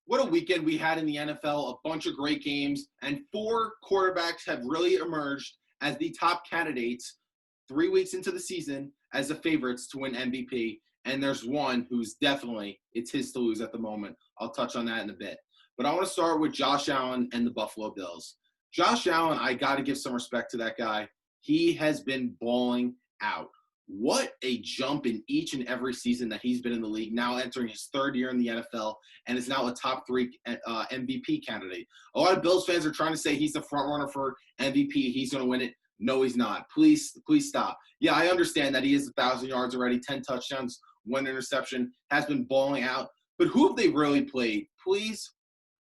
What a weekend we had in the NFL, a bunch of great games, and four quarterbacks have really emerged as the top candidates 3 weeks into the season as the favorites to win MVP. And there's one who's definitely, it's his to lose at the moment. I'll touch on that in a bit. But I want to start with Josh Allen and the Buffalo Bills. Josh Allen, I got to give some respect to that guy. He has been balling out. What a jump in each and every season that he's been in the league, now entering his third year in the NFL, and is now a top three MVP candidate. A lot of Bills fans are trying to say he's the front runner for MVP. He's going to win it. No, he's not. Please stop. Yeah, I understand that he has 1,000 yards already, 10 touchdowns, 1 interception, has been balling out. But who have they really played? Please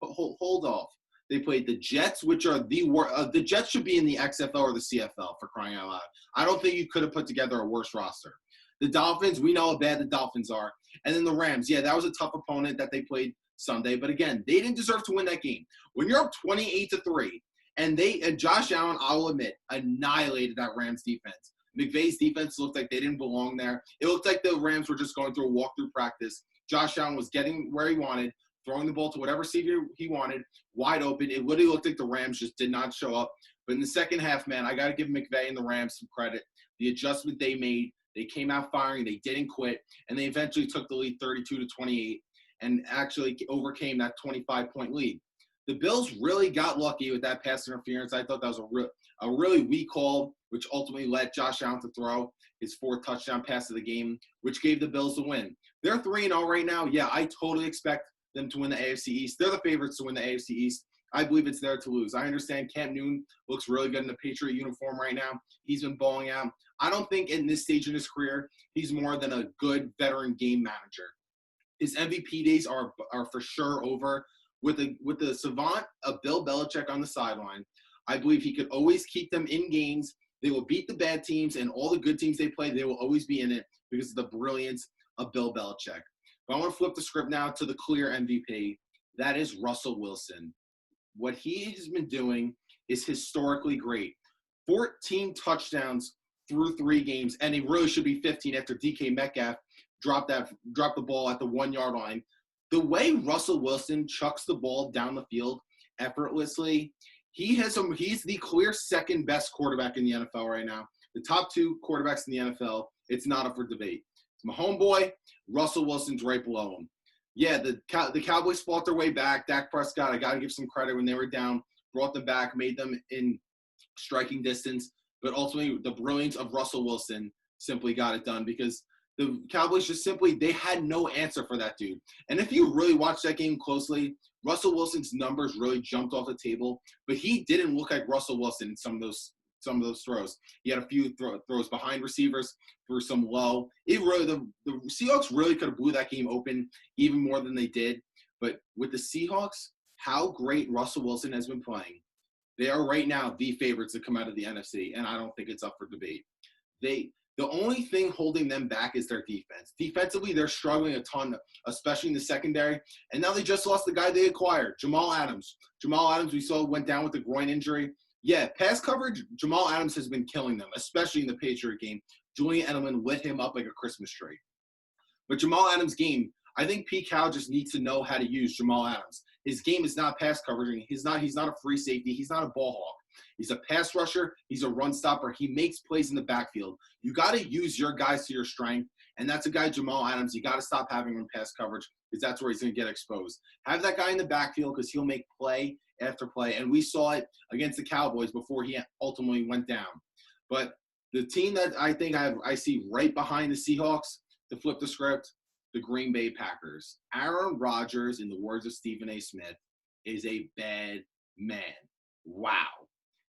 hold off. They played the Jets, which are the Jets should be in the XFL or the CFL, for crying out loud. I don't think you could have put together a worse roster. The Dolphins, we know how bad the Dolphins are. And then the Rams, yeah, that was a tough opponent that they played Sunday. But again, they didn't deserve to win that game. When you're up 28-3, and Josh Allen, I'll admit, annihilated that Rams defense. McVay's defense looked like they didn't belong there. It looked like the Rams were just going through a walkthrough practice. Josh Allen was getting where he wanted, throwing the ball to whatever receiver he wanted, wide open. It literally looked like the Rams just did not show up. But in the second half, man, I got to give McVay and the Rams some credit. The adjustment they made, they came out firing, they didn't quit, and they eventually took the lead 32-28 and actually overcame that 25-point lead. The Bills really got lucky with that pass interference. I thought that was a really weak call, which ultimately led Josh Allen to throw his 4th touchdown pass of the game, which gave the Bills the win. They're 3-0 right now. Yeah, I totally expect them to win the AFC East. They're the favorites to win the AFC East. I believe it's there to lose. I understand Cam Newton looks really good in the Patriot uniform right now. He's been balling out. I don't think in this stage in his career, he's more than a good veteran game manager. His MVP days are for sure over. With the savant of Bill Belichick on the sideline, I believe he could always keep them in games. They will beat the bad teams, and all the good teams they play, they will always be in it because of the brilliance of Bill Belichick. But I want to flip the script now to the clear MVP. That is Russell Wilson. What he has been doing is historically great. 14 touchdowns through 3 games, and he really should be 15 after DK Metcalf dropped the ball at the 1-yard line. The way Russell Wilson chucks the ball down the field effortlessly, he's the clear second best quarterback in the NFL right now. The top 2 quarterbacks in the NFL, it's not up for debate. It's my homeboy, Russell Wilson's right below him. Yeah, the Cowboys fought their way back. Dak Prescott, I got to give some credit when they were down, brought them back, made them in striking distance. But ultimately, the brilliance of Russell Wilson simply got it done because the Cowboys just simply, they had no answer for that dude. And if you really watch that game closely, Russell Wilson's numbers really jumped off the table, but he didn't look like Russell Wilson in some of those throws. He had a few throws behind receivers, threw some low. It really, the Seahawks really could have blew that game open even more than they did. But with the Seahawks, how great Russell Wilson has been playing, they are right now the favorites to come out of the NFC, and I don't think it's up for debate. The only thing holding them back is their defense. Defensively, they're struggling a ton, especially in the secondary. And now they just lost the guy they acquired, Jamal Adams. Jamal Adams, we saw, went down with a groin injury. Yeah, pass coverage, Jamal Adams has been killing them, especially in the Patriot game. Julian Edelman lit him up like a Christmas tree. But Jamal Adams' game, I think Pete Carroll just needs to know how to use Jamal Adams. His game is not pass coverage. He's not a free safety. He's not a ball hawk. He's a pass rusher. He's a run stopper. He makes plays in the backfield. You got to use your guys to your strength, and that's a guy, Jamal Adams. You got to stop having him pass coverage because that's where he's going to get exposed. Have that guy in the backfield because he'll make play after play, and we saw it against the Cowboys before he ultimately went down. But the team that I think I see right behind the Seahawks, to flip the script, the Green Bay Packers. Aaron Rodgers, in the words of Stephen A. Smith, is a bad man. Wow.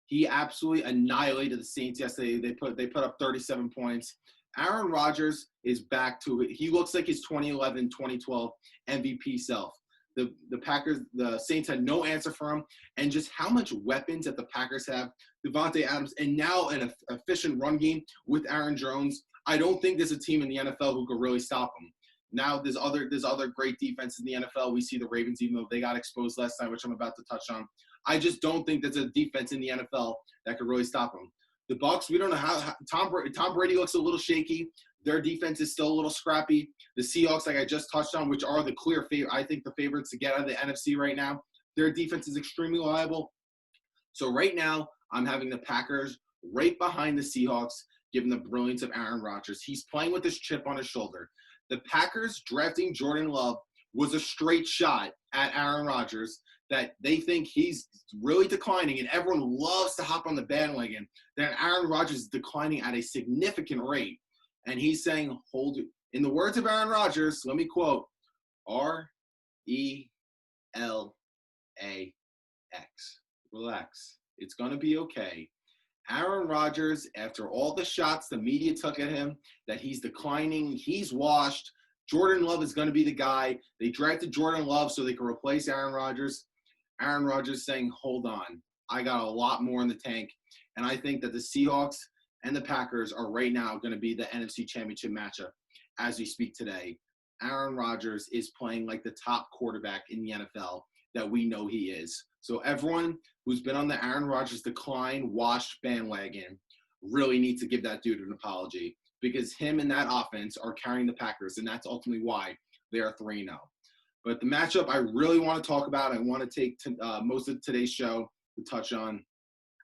He absolutely annihilated the Saints yesterday. They put up 37 points. Aaron Rodgers is back to it. He looks like his 2011, 2012 MVP self. The Saints had no answer for him, and just how much weapons that the Packers have. Davante Adams, and now an efficient run game with Aaron Jones. I don't think there's a team in the NFL who could really stop him. Now there's other great defense in the NFL. We see the Ravens, even though they got exposed last night, which I'm about to touch on. I just don't think there's a defense in the NFL that could really stop them. The Bucs, we don't know how Tom Brady looks a little shaky. Their defense is still a little scrappy. The Seahawks, like I just touched on, which are the clear favorite, I think the favorites to get out of the NFC right now, their defense is extremely reliable. So right now, I'm having the Packers right behind the Seahawks, given the brilliance of Aaron Rodgers. He's playing with this chip on his shoulder. The Packers drafting Jordan Love was a straight shot at Aaron Rodgers that they think he's really declining, and everyone loves to hop on the bandwagon that Aaron Rodgers is declining at a significant rate. And he's saying, hold it. In the words of Aaron Rodgers, let me quote, RELAX. Relax. It's going to be okay. Aaron Rodgers, after all the shots the media took at him, that he's declining, he's washed. Jordan Love is going to be the guy. They drafted Jordan Love so they can replace Aaron Rodgers. Aaron Rodgers saying, hold on. I got a lot more in the tank. And I think that the Seahawks and the Packers are right now going to be the NFC Championship matchup as we speak today. Aaron Rodgers is playing like the top quarterback in the NFL that we know he is. So everyone who's been on the Aaron Rodgers decline, washed bandwagon really needs to give that dude an apology, because him and that offense are carrying the Packers, and that's ultimately why they are 3-0. But the matchup I really want to talk about, I want to take most of today's show to touch on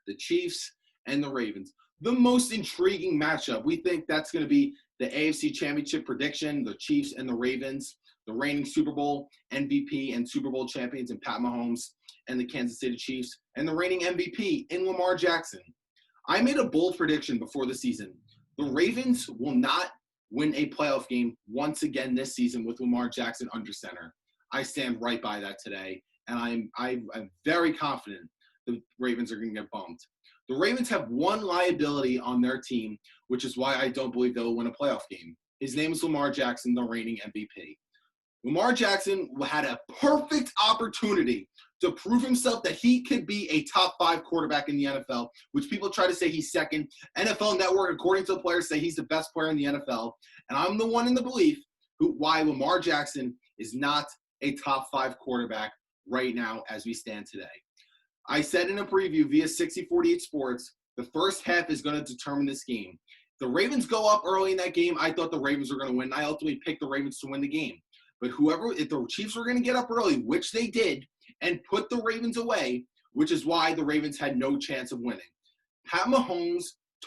the Chiefs and the Ravens. The most intriguing matchup. We think that's going to be the AFC Championship prediction, the Chiefs and the Ravens, the reigning Super Bowl MVP and Super Bowl champions in Pat Mahomes and the Kansas City Chiefs, and the reigning MVP in Lamar Jackson. I made a bold prediction before the season. The Ravens will not win a playoff game once again this season with Lamar Jackson under center. I stand right by that today, and I'm very confident the Ravens are going to get bumped. The Ravens have one liability on their team, which is why I don't believe they'll win a playoff game. His name is Lamar Jackson, the reigning MVP. Lamar Jackson had a perfect opportunity to prove himself that he could be a top 5 quarterback in the NFL, which people try to say he's second. NFL Network, according to the players, say he's the best player in the NFL. And I'm the one in the belief why Lamar Jackson is not a top 5 quarterback right now as we stand today. I said in a preview via 6048 Sports, the first half is going to determine this game. The Ravens go up early in that game. I thought the Ravens were going to win. I ultimately picked the Ravens to win the game. But if the Chiefs were going to get up early, which they did, and put the Ravens away, which is why the Ravens had no chance of winning. Pat Mahomes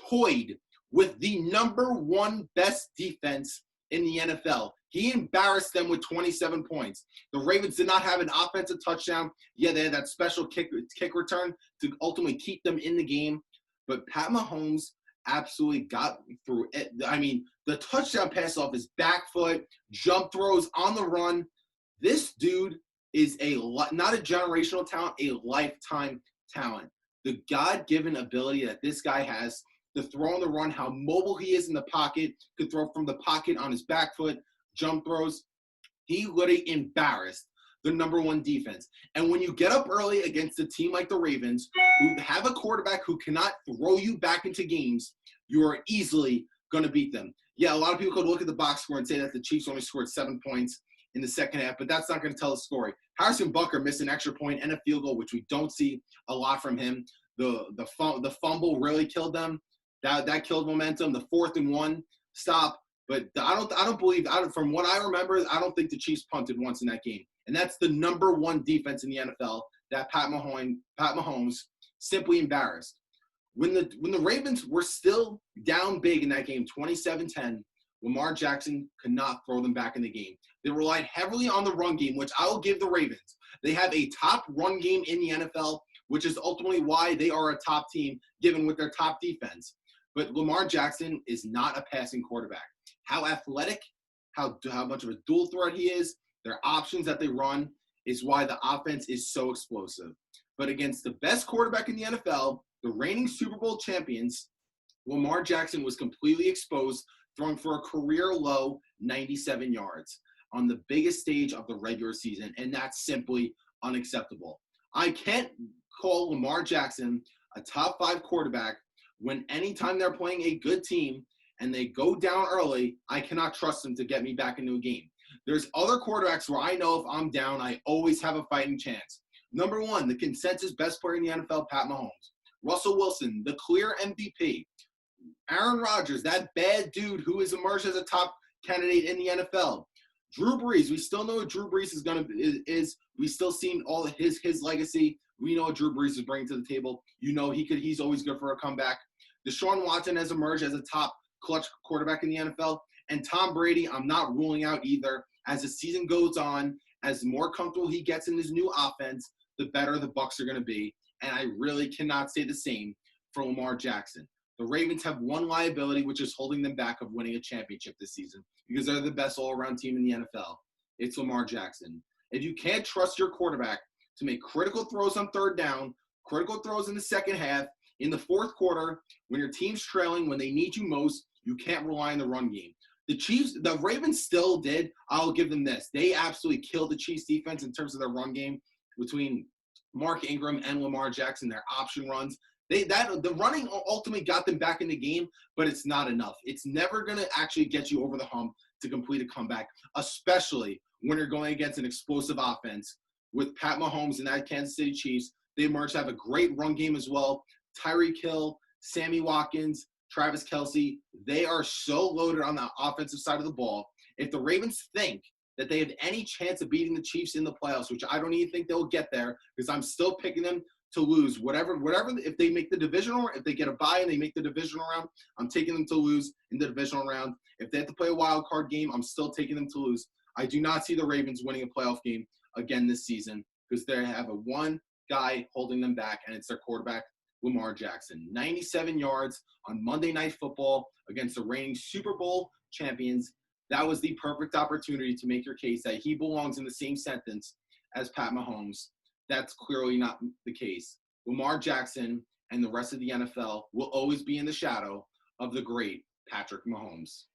toyed with the number 1 best defense in the NFL. He embarrassed them with 27 points. The Ravens did not have an offensive touchdown. Yeah, they had that special kick return to ultimately keep them in the game. But Pat Mahomes absolutely got through it. I mean, the touchdown pass off his back foot, jump throws on the run. This dude is not a generational talent, a lifetime talent. The God-given ability that this guy has to throw on the run, how mobile he is in the pocket, could throw from the pocket on his back foot, jump throws. He literally embarrassed the number 1 defense. And when you get up early against a team like the Ravens, who have a quarterback who cannot throw you back into games, you are easily going to beat them. Yeah, a lot of people could look at the box score and say that the Chiefs only scored 7 points in the second half, but that's not going to tell the story. Harrison Butker missed an extra point and a field goal, which we don't see a lot from him. The fumble really killed them. That killed momentum. The 4th and 1 stop, but I don't believe from what I remember, I don't think the Chiefs punted once in that game. And that's the number 1 defense in the NFL that Pat Mahomes simply embarrassed. When the Ravens were still down big in that game, 27-10, Lamar Jackson could not throw them back in the game. They relied heavily on the run game, which I will give the Ravens. They have a top run game in the NFL, which is ultimately why they are a top team, given with their top defense. But Lamar Jackson is not a passing quarterback. How athletic, how much of a dual threat he is, their options that they run is why the offense is so explosive. But against the best quarterback in the NFL, the reigning Super Bowl champions, Lamar Jackson was completely exposed, throwing for a career-low 97 yards on the biggest stage of the regular season, and that's simply unacceptable. I can't call Lamar Jackson a top 5 quarterback when anytime they're playing a good team and they go down early, I cannot trust them to get me back into a game. There's other quarterbacks where I know if I'm down, I always have a fighting chance. Number 1, the consensus best player in the NFL, Pat Mahomes. Russell Wilson, the clear MVP. Aaron Rodgers, that bad dude who has emerged as a top candidate in the NFL. Drew Brees, we still know what Drew Brees is. We still seen all of his legacy. We know what Drew Brees is bringing to the table. You know he's always good for a comeback. Deshaun Watson has emerged as a top clutch quarterback in the NFL. And Tom Brady, I'm not ruling out either. As the season goes on, as the more comfortable he gets in his new offense, the better the Bucs are going to be. And I really cannot say the same for Lamar Jackson. The Ravens have one liability, which is holding them back of winning a championship this season because they're the best all-around team in the NFL. It's Lamar Jackson. If you can't trust your quarterback to make critical throws on third down, critical throws in the second half, in the fourth quarter, when your team's trailing, when they need you most, you can't rely on the run game. The Ravens still did. I'll give them this. They absolutely killed the Chiefs defense in terms of their run game between Mark Ingram and Lamar Jackson, their option runs. The running ultimately got them back in the game, but it's not enough. It's never going to actually get you over the hump to complete a comeback, especially when you're going against an explosive offense with Pat Mahomes and that Kansas City Chiefs. They emerged to have a great run game as well. Tyreek Hill, Sammy Watkins, Travis Kelce, they are so loaded on the offensive side of the ball. If the Ravens think that they have any chance of beating the Chiefs in the playoffs, which I don't even think they'll get there because I'm still picking them to lose. Whatever, if they make the divisional, if they get a bye and they make the divisional round, I'm taking them to lose in the divisional round. If they have to play a wild card game, I'm still taking them to lose. I do not see the Ravens winning a playoff game again this season because they have a one guy holding them back, and it's their quarterback, Lamar Jackson. 97 yards on Monday Night Football against the reigning Super Bowl champions. That was the perfect opportunity to make your case that he belongs in the same sentence as Pat Mahomes. That's clearly not the case. Lamar Jackson and the rest of the NFL will always be in the shadow of the great Patrick Mahomes.